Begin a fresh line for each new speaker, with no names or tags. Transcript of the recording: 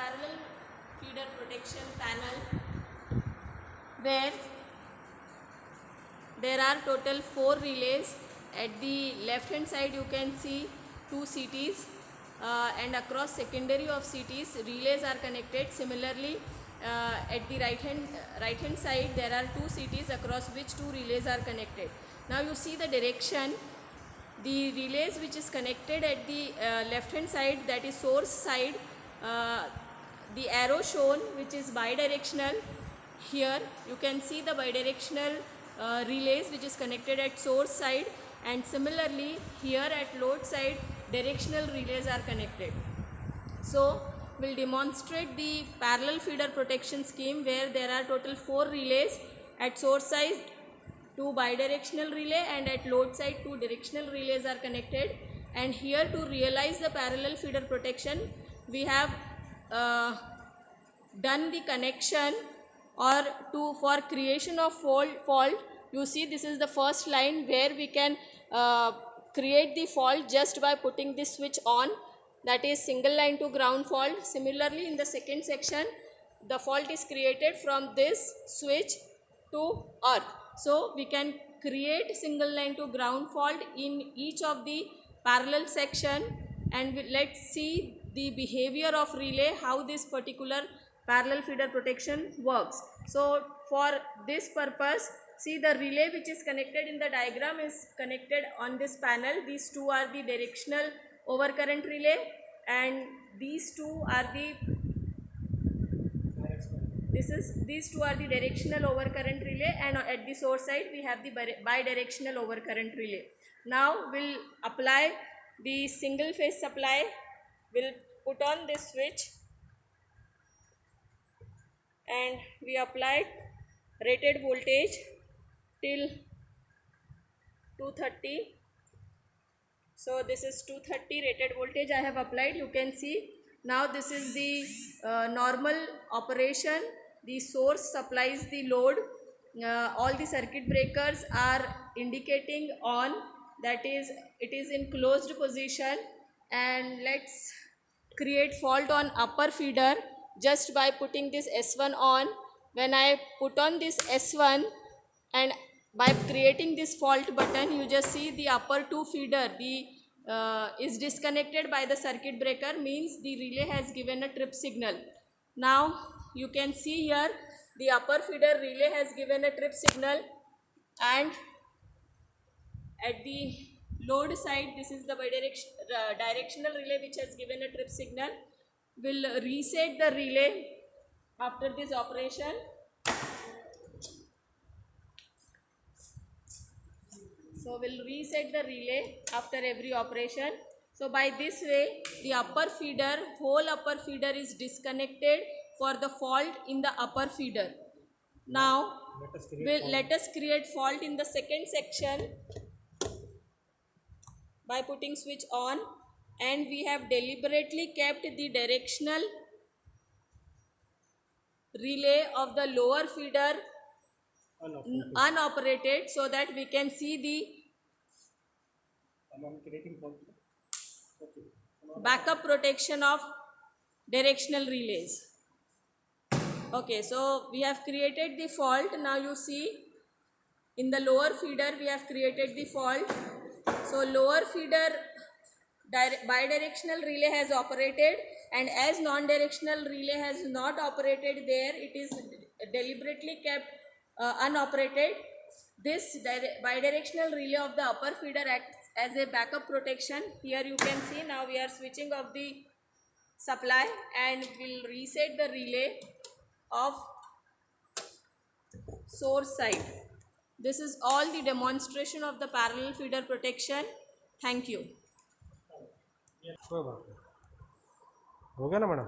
parallel feeder protection panel where there are total 4 relays. At the left hand side you can see 2 CTs and across secondary of CTs relays are connected. Similarly at the right hand side there are 2 CTs across which 2 relays are connected. Now you see the direction. The relays which is connected at the left hand side, that is source side, the arrow shown which is bidirectional. Here you can see the bidirectional relays which is connected at source side, and similarly here at load side directional relays are connected. So we'll demonstrate the parallel feeder protection scheme where there are total 4 relays. At source side 2 bidirectional relay and at load side 2 directional relays are connected. And here to realize the parallel feeder protection we have done the connection or for creation of fault. You see this is the first line where we can create the fault just by putting this switch on, that is single line to ground fault. Similarly in the second section the fault is created from this switch to earth. So we can create single line to ground fault in each of the parallel section, and let's see the behavior of relay, how this particular parallel feeder protection works. So for this purpose, see the relay which is connected in the diagram is connected on this panel. These two are the directional overcurrent relay and these two are the these two are the directional overcurrent relay, and at the source side we have the bidirectional overcurrent relay. Now we'll apply the single phase supply. We'll put on this switch and we applied rated voltage till 230. So this is 230 rated voltage I have applied. You can see now this is the normal operation. The source supplies the load. All the circuit breakers are indicating on, that is it is in closed position. And let's create fault on upper feeder just by putting this S1 on. When I put on this S1 and by creating this fault button, you just see the upper 2 feeder is disconnected by the circuit breaker, means the relay has given a trip signal. Now you can see here the upper feeder relay has given a trip signal, and at the load side this is the directional relay which has given a trip signal. We'll reset the relay after this operation. So we'll reset the relay after every operation. So by this way the whole upper feeder is disconnected for the fault in the upper feeder. Now let us create fault in the second section by putting switch on, and we have deliberately kept the directional relay of the lower feeder unoperated so that we can see the backup protection of directional relays. Okay, so we have created the fault. Now you see in the lower feeder we have created the fault. So lower feeder bidirectional relay has operated, and as non-directional relay has not operated there, it is deliberately kept unoperated. This bidirectional relay of the upper feeder acts as a backup protection. Here you can see now we are switching off the supply and will reset the relay of source side. This is all the demonstration of the parallel feeder protection. Thank you.
कोई बात नहीं, हो गया ना madam?